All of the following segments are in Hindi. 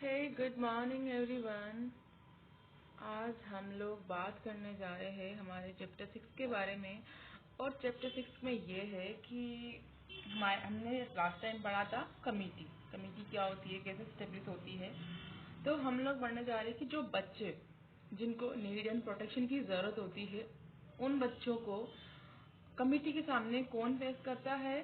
हे गुड मॉर्निंग एवरीवन। आज हम लोग बात करने जा रहे हैं हमारे चैप्टर 6 के बारे में। और चैप्टर 6 में ये है कि हमने लास्ट टाइम पढ़ा था कमिटी। कमिटी क्या होती है, कैसे स्टेब्लिश होती है। तो हम लोग पढ़ने जा रहे हैं कि जो बच्चे जिनको नीड एंड प्रोटेक्शन की ज़रूरत होती है उन बच्चों को कमिटी के सामने कौन फेस करता है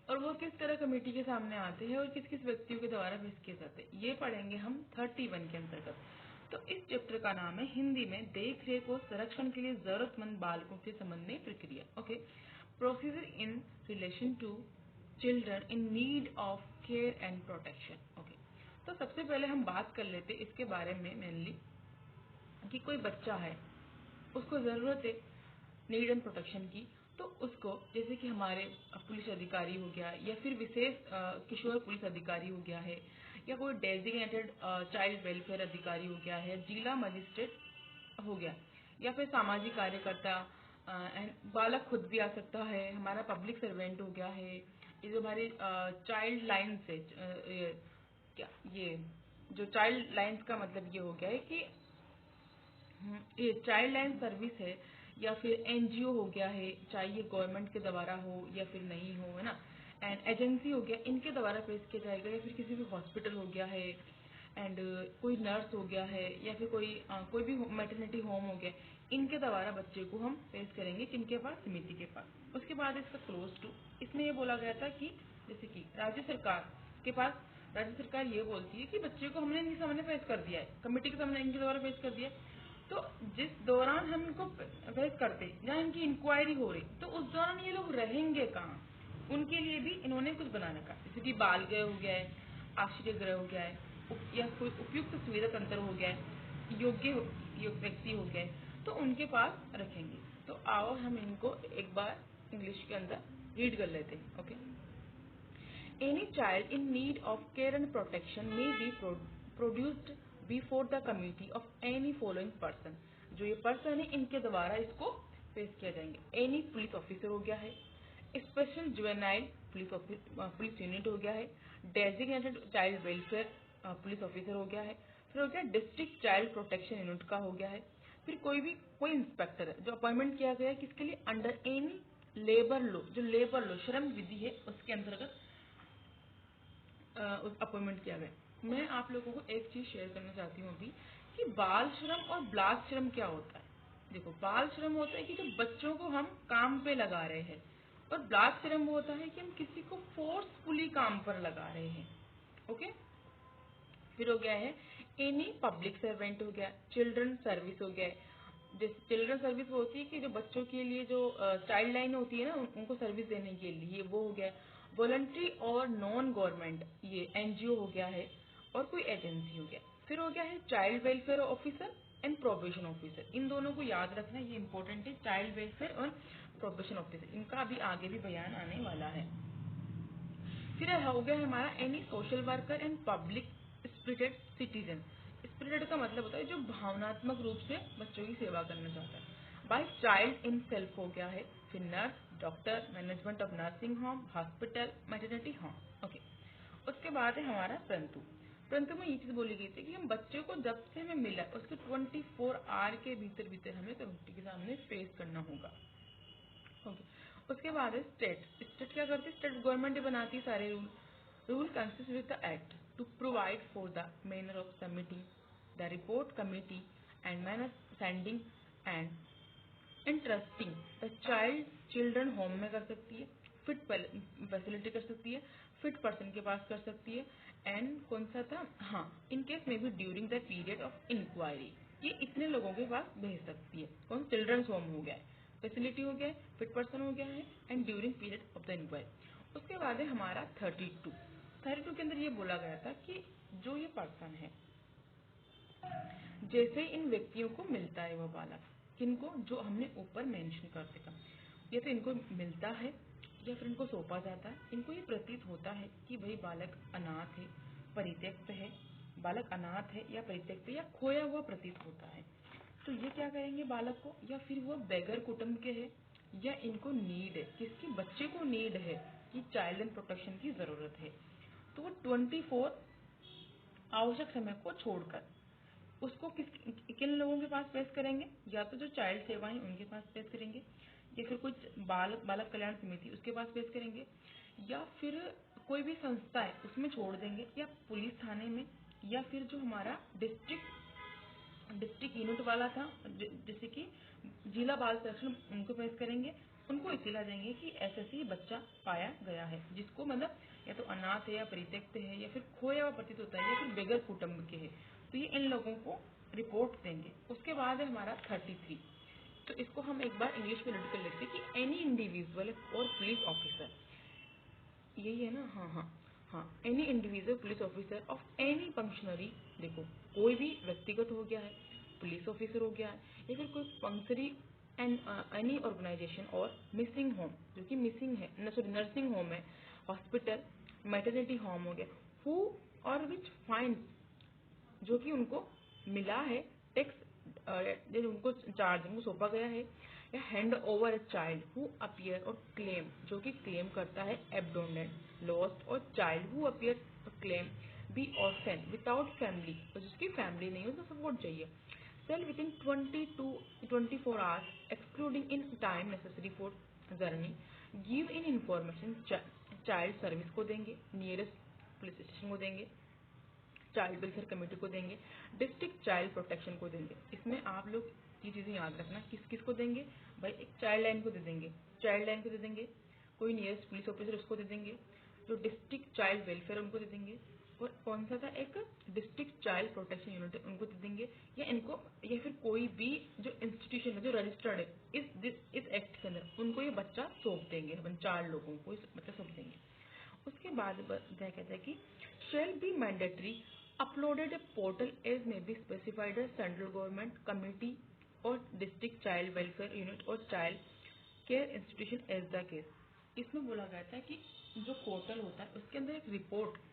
और वो किस तरह कमेटी के सामने आते हैं और किस किस व्यक्तियों के द्वारा पेश किए जाते हैं, ये पढ़ेंगे हम 31 के अंतर्गत। तो इस चैप्टर का नाम है हिंदी में देख रेख और संरक्षण के लिए जरूरतमंद बालकों के संबंध में प्रक्रिया। Okay, procedure in relation to children in need of care and protection. Okay, तो सबसे पहले हम बात कर लेते इसके बारे में मेनली कि कोई बच्चा है, उसको ज़रूरत है नीड एंड प्रोटेक्शन की। तो उसको जैसे कि हमारे पुलिस अधिकारी हो गया या फिर विशेष किशोर पुलिस अधिकारी हो गया है या कोई डेजिग्नेटेड चाइल्ड वेलफेयर अधिकारी हो गया है, जिला मजिस्ट्रेट हो गया या फिर सामाजिक कार्यकर्ता, एंड बालक खुद भी आ सकता है, हमारा पब्लिक सर्वेंट हो गया है, ये जो हमारे चाइल्ड लाइन से क्या ये जो चाइल्ड लाइन्स का मतलब ये हो गया है कि ये चाइल्ड लाइन सर्विस है या फिर एनजीओ हो गया है, चाहे ये गवर्नमेंट के द्वारा हो या फिर नहीं हो, है ना। एंड एजेंसी हो गया, इनके द्वारा पेश किया जाएगा या फिर किसी भी हॉस्पिटल हो गया है, एंड कोई नर्स हो गया है या फिर कोई भी मैटरनिटी होम हो गया, इनके द्वारा बच्चे को हम पेश करेंगे किनके पास, समिति के पास। उसके बाद इसका क्लोज टू, इसमें ये बोला गया था कि जैसे कि राज्य सरकार के पास, राज्य सरकार ये बोलती है कि बच्चे को हमने इनके सामने पेश कर दिया है, कमेटी के सामने इनके द्वारा पेश कर दिया है। तो जिस दौरान हम इनको पेश करते जहाँ इनकी इंक्वायरी हो रही, तो उस दौरान ये लोग रहेंगे कहाँ, उनके लिए भी इन्होंने कुछ बनाने का, जैसे कि बाल गृह हो गया है, आश्रय गृह हो गया है, या कोई उपयुक्त सुविधा तंत्र हो गया है, योग्य व्यक्ति हो गए, तो उनके पास रखेंगे। तो आओ हम इनको एक बार इंग्लिश के अंदर रीड कर लेते हैं। Okay, any child in need of care and protection may be produced before the committee of any following person। जो ये पर्सन है इनके द्वारा इसको पेश किया जाएंगे। एनी पुलिस ऑफिसर हो गया है, स्पेशल जुवेनाइल पुलिस यूनिट हो गया है, designated child welfare police officer हो गया है, फिर हो गया डिस्ट्रिक्ट चाइल्ड प्रोटेक्शन यूनिट का हो गया है, फिर कोई इंस्पेक्टर है जो अपॉइंटमेंट किया गया है किसके लिए, अंडर एनी लेबर लॉ, जो लेबर लॉ श्रम विधि है उसके अंतर्गत अपॉइंटमेंट किया गया। मैं आप लोगों को एक चीज शेयर करना चाहती हूँ अभी कि बाल श्रम और ब्लास श्रम क्या होता है। देखो, बाल श्रम होता है कि जो बच्चों को हम काम पे लगा रहे हैं, और ब्लास श्रम होता है कि हम किसी को फोर्सफुली काम पर लगा रहे हैं। ओके, फिर हो गया है एनी पब्लिक सर्वेंट हो गया, चिल्ड्रन सर्विस हो गया। जैसे चिल्ड्रन सर्विस वो होती है कि जो बच्चों के लिए जो चाइल्ड लाइन होती है ना, उनको सर्विस देने के लिए वो हो गया। वॉलंटरी और नॉन गवर्नमेंट, ये एनजीओ हो गया है और कोई एजेंसी हो गया। फिर हो गया है child welfare officer and probation officer. इन दोनों को याद रखना, ये इंपॉर्टेंट है, चाइल्ड वेलफेयर और प्रोबेशन ऑफिसर, इनका अभी आगे भी बयान आने वाला है। फिर हो गया हमारा any social worker and public spirited citizen. Spirited का मतलब होता है जो भावनात्मक रूप से बच्चों की सेवा करना चाहता है। बाय चाइल्ड इन सेल्फ हो गया है, फिर nurse, doctor, management of nursing home, hospital, maternity home. Okay, उसके बाद है हमारा परंतु। परंतु में ये चीज बोली गई थी कि हम बच्चे को जब से हमें मिला उसके 24 आवर के भीतर भीतर हमें कमेटी के सामने फेस करना होगा। ओके, उसके बाद है स्टेट। स्टेट क्या करती है, स्टेट गवर्नमेंट बनाती है सारे rule. Rule consist with the act to provide for the manner of submitting the report committee and manner sending and interesting the child children home में कर सकती है, फिट फैसिलिटी कर सकती है, फिट पर्सन के पास कर सकती है, एंड कौन सा था, हाँ, इन केस में भी during the period of inquiry, ये इतने लोगों के पास भेज सकती है। कौन, चिल्ड्रंस होम हो गया है, फैसिलिटी हो गया है, फिट पर्सन हो गया है, and during period of the inquiry. उसके बाद है हमारा 32 के अंदर ये बोला गया था कि जो ये पर्सन है, जैसे इन व्यक्तियों को मिलता है वह बालक, किनको, जो हमने ऊपर मेंशन कर दिया, या तो इनको मिलता है या फिर इनको सौंपा जाता है, इनको ये प्रतीत होता है कि भाई बालक अनाथ है, परित्यक्त है, बालक अनाथ है या परित्यक्त या खोया हुआ प्रतीत होता है, तो ये क्या करेंगे बालक को, या फिर वो बेगर कुटुंब के है, या इनको नीड है, किसकी, बच्चे को नीड है कि चाइल्ड एंड प्रोटेक्शन की जरूरत है, तो वो 24 आवश्यक समय को छोड़कर। उसको किन लोगों के पास पेश करेंगे? या तो जो चाइल्ड सेवा है उनके पास पेश करेंगे, या फिर कुछ बालक कल्याण समिति उसके पास पेश करेंगे, या फिर कोई भी संस्था है उसमें छोड़ देंगे, या पुलिस थाने में, या फिर जो हमारा डिस्ट्रिक्ट यूनिट वाला था जैसे कि जिला बाल संरक्षण उनको पेश करेंगे। उनको इत्तला देंगे कि ऐसे बच्चा पाया गया है जिसको मतलब या तो अनाथ है या परित्यक्त है या फिर खोया हुआ प्रतीत होता है या फिर बेगर कुटुंब के है, तो ये इन लोगों को रिपोर्ट देंगे। उसके बाद है हमारा 33। तो इसको हम एक बार इंग्लिश में नोट कर लेते हैं कि एनी इंडिविजुअल और पुलिस ऑफिसर, यही है ना? हाँ, any individual police officer of any functionary. देखो, कोई भी व्यक्तिगत हो गया है, पुलिस ऑफिसर हो गया है, या फिर कोई फंक्शनरी एंड एनी ऑर्गेनाइजेशन और मिसिंग होम, जो कि मिसिंग है, नर्सिंग होम है, हॉस्पिटल, मैटरनिटी होम हो गया, हु और विच फाइंड, जो कि उनको मिला है टैक्स, जो उनको चार्ज उनको सौंपा गया है, या hand over a child who appear और क्लेम, जो कि क्लेम करता है एब्डोनेंट लॉस्ट, और child who appear claim be orphan without family, तो जिसकी फैमिली नहीं है उसको सपोर्ट चाहिए, shall within 20 to 24 hours excluding in time necessary for journey, give in information child service को देंगे, नियरेस्ट पुलिस स्टेशन को देंगे, चाइल्ड वेलफेयर कमेटी को देंगे, डिस्ट्रिक्ट चाइल्ड प्रोटेक्शन को देंगे। इसमें आप लोग ये चीज़ें याद रखना, किस किस को देंगे भाई? एक चाइल्ड लाइन को दे देंगे, कोई नियरेस्ट पुलिस ऑफिसर उसको दे देंगे, जो डिस्ट्रिक्ट चाइल्ड वेलफेयर उनको दे देंगे, और कौन सा था एक डिस्ट्रिक्ट चाइल्ड प्रोटेक्शन यूनिट उनको दे देंगे, या इनको, या फिर कोई भी जो इंस्टीट्यूशन है जो रजिस्टर्ड है इस एक्ट के अंदर उनको ये बच्चा सौंप देंगे, अपन 4 लोगों को इस बच्चा सौंप देंगे। उसके बाद क्या कहता है कि shall be mandatory uploaded a portal as may be specified central government committee और डिस्ट्रिक्ट चाइल्ड वेलफेयर यूनिट और child care institution as the case. इसमें बोला गया था कि जो पोर्टल होता है उसके अंदर एक रिपोर्ट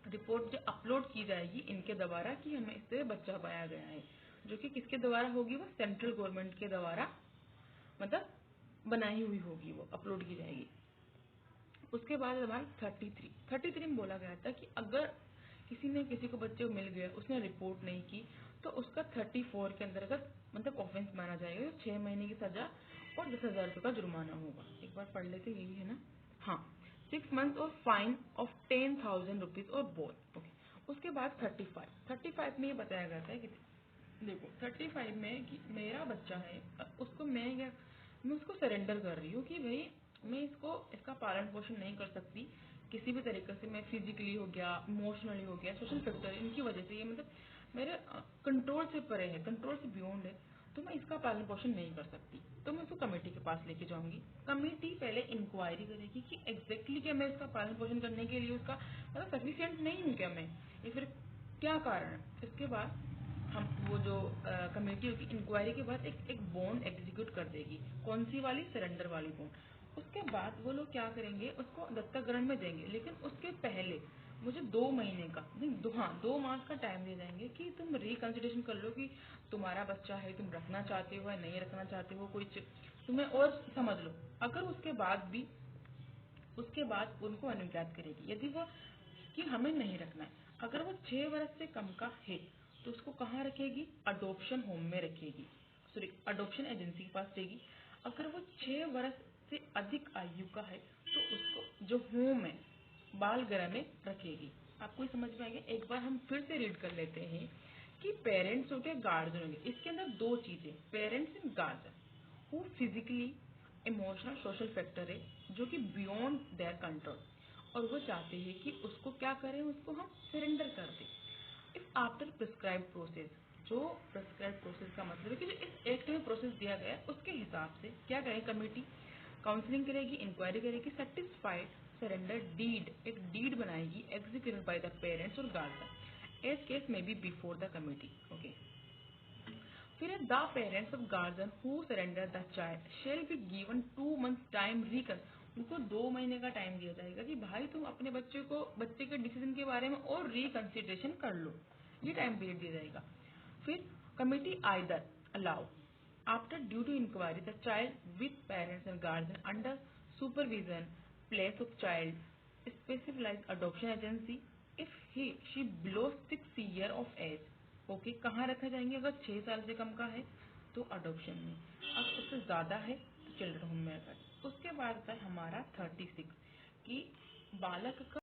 जो अपलोड की जाएगी इनके द्वारा कि हमें इससे बच्चा पाया गया है, जो कि किसके द्वारा होगी? वो सेंट्रल गवर्नमेंट के द्वारा मतलब बनाई हुई होगी, वो अपलोड की जाएगी। उसके बाद हमारा 33 में बोला गया था कि अगर किसी ने किसी को बच्चे को मिल गया, उसने रिपोर्ट नहीं की, तो उसका 34 के अंतर्गत मतलब ऑफेंस माना जाएगा, 6 महीने की सजा और 10,000 रुपये का जुर्माना होगा। एक बार पढ़ लेते, यही है ना? हाँ, 6 मंथ और फाइन ऑफ 10,000 रुपीज और बोथ। ओके। उसके बाद 35 में ये बताया गया था कि देखो 35 में कि मेरा बच्चा है, उसको मैं उसको सरेंडर कर रही हूँ कि भाई मैं इसका पालन पोषण नहीं कर सकती किसी भी तरीके से, मैं फिजिकली हो गया, इमोशनली हो गया, सोशल फैक्टर इनकी वजह से ये मतलब मेरे कंट्रोल से परे है, कंट्रोल से बियॉन्ड है, तो मैं इसका पालन पोषण नहीं कर सकती, तो मैं उसको कमेटी के पास लेके जाऊंगी। कमेटी पहले इंक्वायरी करेगी कि एग्जैक्टली क्या मैं इसका पालन पोषण करने के लिए उसका मतलब सफिशियंट नहीं हूँ क्या मैं, या फिर क्या कारण है। इसके बाद हम वो जो कमेटी होगी इंक्वायरी के बाद एक बॉन्ड एग्जीक्यूट कर देगी। कौन सी वाली? सरेंडर वाली बॉन्ड। उसके बाद वो लोग क्या करेंगे? उसको दत्तक ग्रहण में देंगे, लेकिन उसके पहले मुझे 2 महीने का नहीं 2 मास का टाइम दे देंगे कि तुम रिकंसिडरेशन कर लो कि तुम्हारा बच्चा है, तुम रखना चाहते हो या नहीं रखना चाहते हो, कोई तुम्हें और समझ लो। अगर उसके बाद उनको अनुज्ञात करेगी यदि वो कि हमें नहीं रखना है। अगर वो 6 वर्ष से कम का है तो उसको कहाँ रखेगी? अडॉप्शन होम में रखेगी, सॉरी अडॉप्शन एजेंसी के पास देगी। अगर वो 6 वर्ष से अधिक आयु का है तो उसको जो होम है बाल गृह में रखेगी। आपको समझ में आ गया? एक बार हम फिर से रीड कर लेते हैं कि पेरेंट्स हो गए, गार्जियन हो गए। इसके अंदर 2 चीजें, parents and guardian who physically emotional social factor है जो कि बियॉन्ड देयर कंट्रोल, और वो चाहते हैं कि उसको क्या करें, उसको हम सरेंडर कर दें। इफ आफ्टर प्रिस्क्राइब प्रोसेस, जो प्रिस्क्राइब प्रोसेस का मतलब है कि जो इस एक्ट में प्रोसेस दिया गया है उसके हिसाब से क्या करें? कमेटी काउंसलिंग करेगी, इंक्वायरी करेगी, सेटिस्फाइड सरेंडर डीड, एक डीड बनाएगी एग्जीक्यूटेड बाय द पेरेंट्स और guardian as case may be before the committee. Okay. फिर the parents of guardian who surrender the child shall be given 2 month time reckon, उनको 2 महीने का टाइम दिया जाएगा कि भाई तुम अपने बच्चे के डिसीजन के बारे में और रिकंसिडरेशन कर लो, ये टाइम पीरियड दिया जाएगा। फिर committee either allow after due to inquiry the child with parents and guardian under supervision place of child specified adoption agency if he she below 6 year of age. Okay, कहाँ रखा जाएंगे? अगर 6 साल से कम का है तो अडोप्शन में, अब उससे ज़्यादा है तो चिल्ड्रन होम में रखा। उसके बाद आता है हमारा 36 कि बालक का